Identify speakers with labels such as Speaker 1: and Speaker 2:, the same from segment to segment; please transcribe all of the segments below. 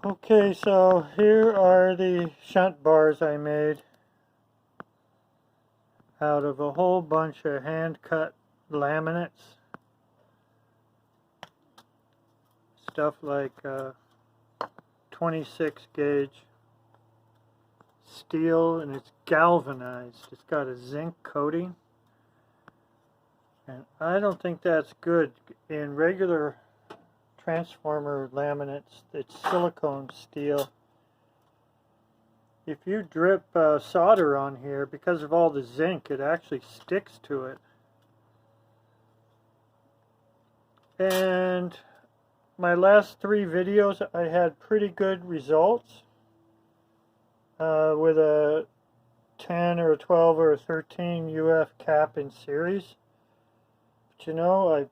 Speaker 1: Okay, so here are the shunt bars I made out of a whole bunch of hand-cut laminates. Stuff like 26 gauge steel, and it's galvanized. It's got a zinc coating. And I don't think that's good. In regular transformer laminates, it's silicone steel. If you drip solder on here, because of all the zinc, it actually sticks to it. And my last 3 videos, I had pretty good results with a 10 or a 12 or a 13 UF cap in series. But you know, I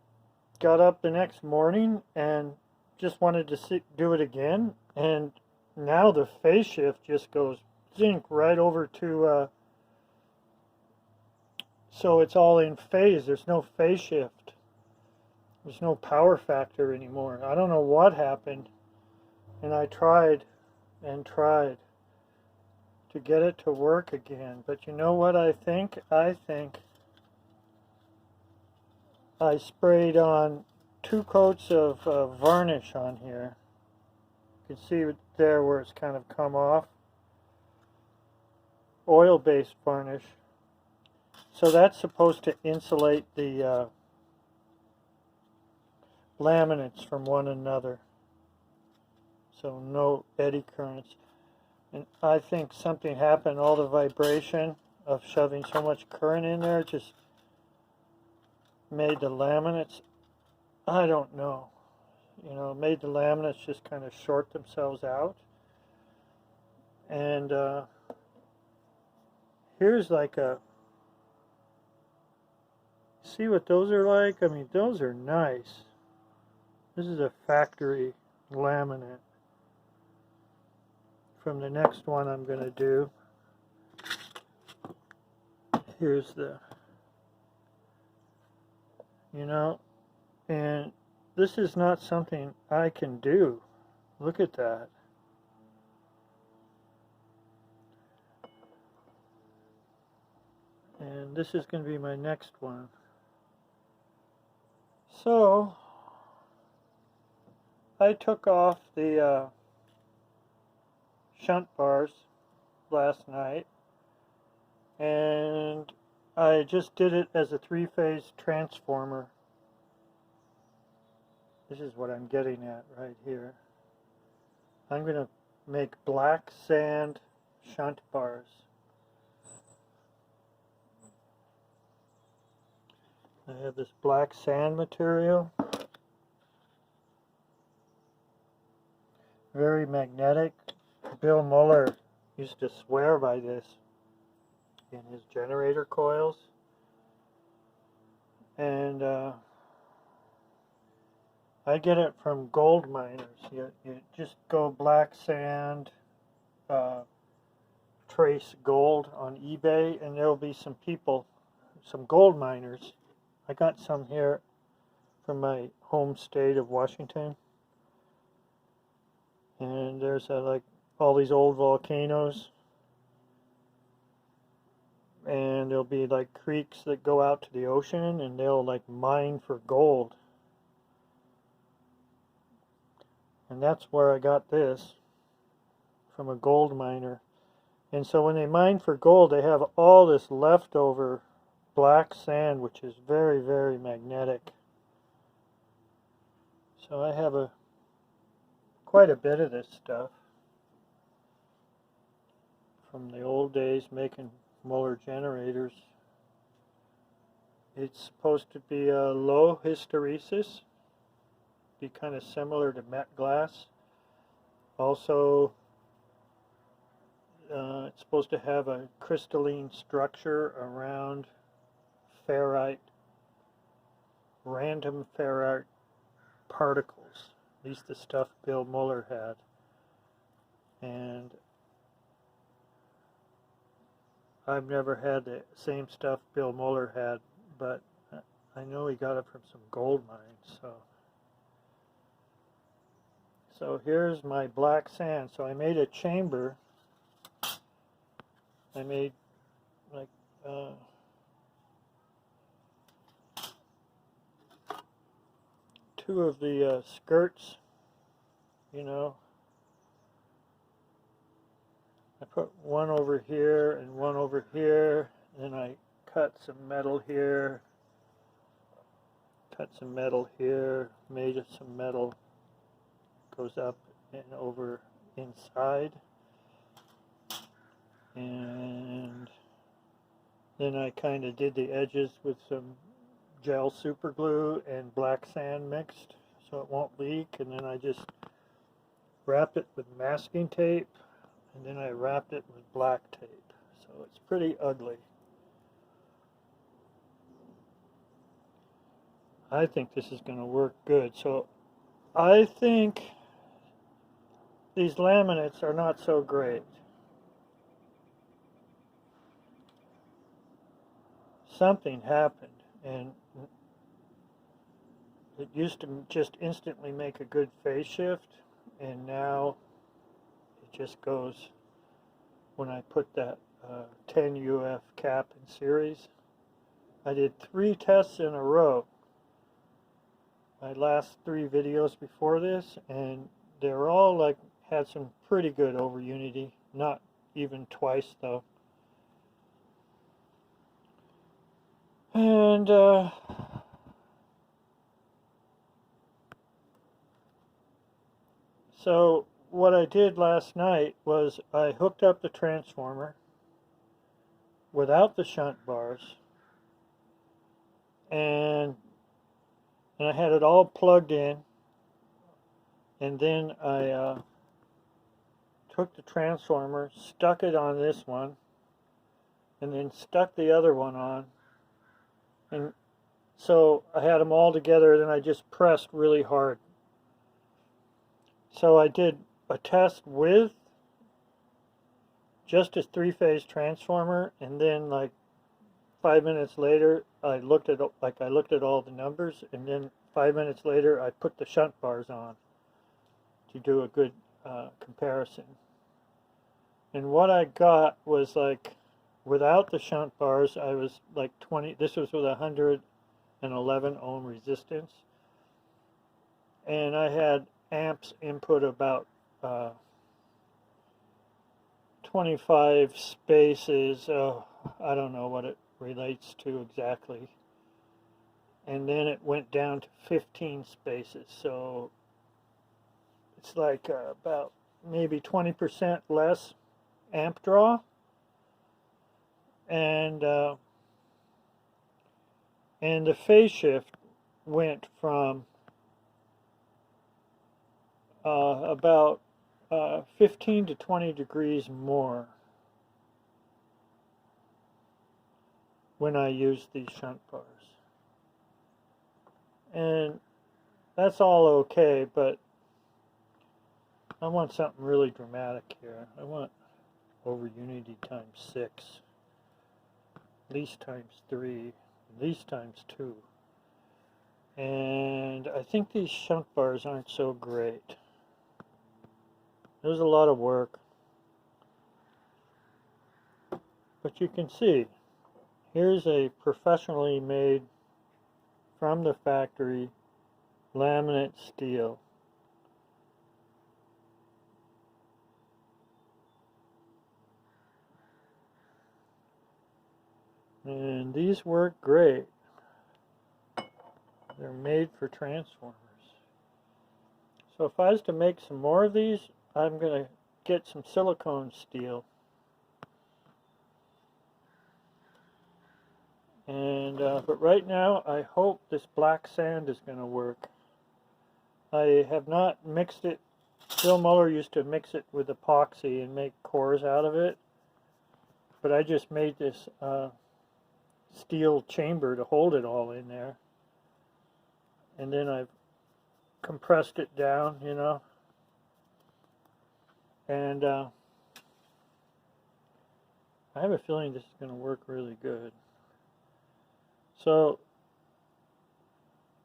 Speaker 1: got up the next morning and just wanted to do it again, and now the phase shift just goes zinc right over to so it's all in phase. There's no phase shift. There's no power factor anymore. I don't know what happened, and I tried and tried to get it to work again. But you know what I think? I think I sprayed on 2 coats of varnish on here. You can see there where it's kind of come off. Oil-based varnish. So that's supposed to insulate the laminates from one another, so no eddy currents. And I think something happened. All the vibration of shoving so much current in there just made the laminates, I don't know, you know, made the laminates just kind of short themselves out. And here's like a, see what those are like? I mean, those are nice. This is a factory laminate from the next one I'm going to do. Here's the, you know, and this is not something I can do. Look at that. And this is going to be my next one. So I took off the shunt bars last night, and I just did it as a 3-phase transformer. This is what I'm getting at right here. I'm going to make black sand shunt bars. I have this black sand material. Very magnetic. Bill Muller used to swear by this in his generator coils. And I get it from gold miners. You just go black sand, trace gold on eBay, and there'll be some people, some gold miners. I got some here from my home state of Washington. And there's like all these old volcanoes. And there'll be like creeks that go out to the ocean, and they'll like mine for gold. And that's where I got this, from a gold miner. And so when they mine for gold, they have all this leftover black sand, which is very, very magnetic. So I have quite a bit of this stuff from the old days making Muller generators. It's supposed to be a low hysteresis, be kind of similar to met glass. Also, it's supposed to have a crystalline structure around ferrite, random ferrite particles. At least the stuff Bill Muller had. And I've never had the same stuff Bill Muller had, but I know he got it from some gold mines. So here's my black sand. So I made a chamber. I made like two of the skirts, you know. I put one over here and one over here, and I cut some metal here, made some metal, goes up and over inside, and then I kind of did the edges with some gel super glue and black sand mixed so it won't leak, and then I just wrapped it with masking tape, and then I wrapped it with black tape, so it's pretty ugly. I think this is going to work good. So I think these laminates are not so great. Something happened, and it used to just instantly make a good phase shift, and now it just goes when I put that 10 UF cap in series. I did 3 tests in a row. My last 3 videos before this, and they're all like had some pretty good over unity, not even twice though. And so what I did last night was I hooked up the transformer without the shunt bars, and I had it all plugged in, and then I took the transformer, stuck it on this one, and then stuck the other one on, and so I had them all together, and then I just pressed really hard. So I did a test with just a 3-phase transformer, and then like 5 minutes later I looked at all the numbers, and then 5 minutes later I put the shunt bars on to do a good comparison. And what I got was like, without the shunt bars, I was like 20, this was with 111 ohm resistance, and I had amps input about 25 spaces. I don't know what it relates to exactly, and then it went down to 15 spaces, so it's like about maybe 20% less amp draw, and the phase shift went from about 15 to 20 degrees more when I used these shunt bars. And that's all okay, but I want something really dramatic here. I want over unity times 6, at least times 3, at least times 2. And I think these shunt bars aren't so great. There's a lot of work, but you can see here's a professionally made from the factory laminate steel. And these work great. They're made for transformers. So if I was to make some more of these, I'm going to get some silicone steel. And but right now I hope this black sand is going to work. I have not mixed it. Bill Muller used to mix it with epoxy and make cores out of it, but I just made this steel chamber to hold it all in there, and then I've compressed it down, you know, and I have a feeling this is going to work really good. So,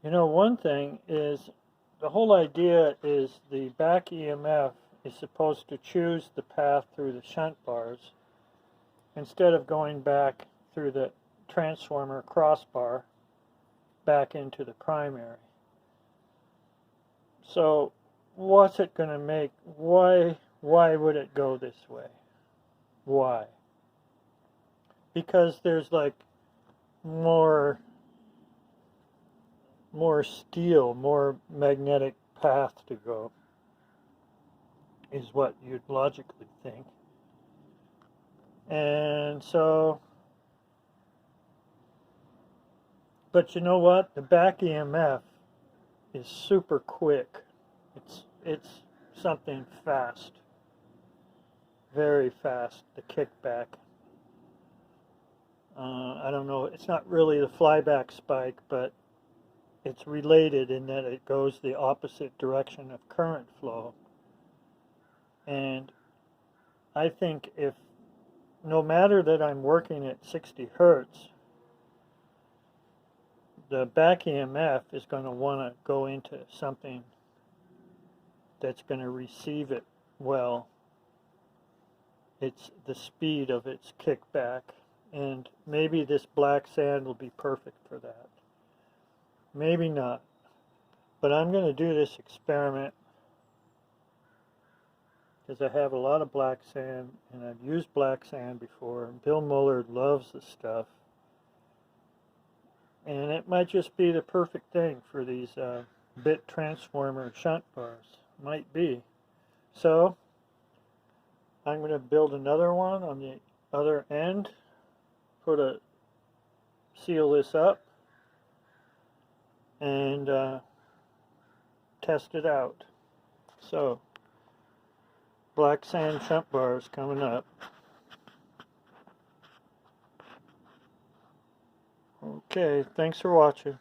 Speaker 1: you know, one thing is the whole idea is the back EMF is supposed to choose the path through the shunt bars instead of going back through the transformer crossbar back into the primary. So what's it going to make? Why would it go this way? Why? Because there's like more steel, more magnetic path to go, is what you'd logically think. And so, but you know what? The back EMF is super quick. It's something fast, very fast, the kickback. I don't know, it's not really the flyback spike, but it's related in that it goes the opposite direction of current flow. And I think if, no matter that I'm working at 60 hertz, the back EMF is going to want to go into something that's going to receive it well. It's the speed of its kickback, and maybe this black sand will be perfect for that. Maybe not, but I'm going to do this experiment because I have a lot of black sand, and I've used black sand before. Bill Muller loves the stuff, and it might just be the perfect thing for these bit transformer shunt bars. Might be. So I'm going to build another one on the other end, seal this up, and test it out. So, black sand shunt bars coming up. Okay, thanks for watching.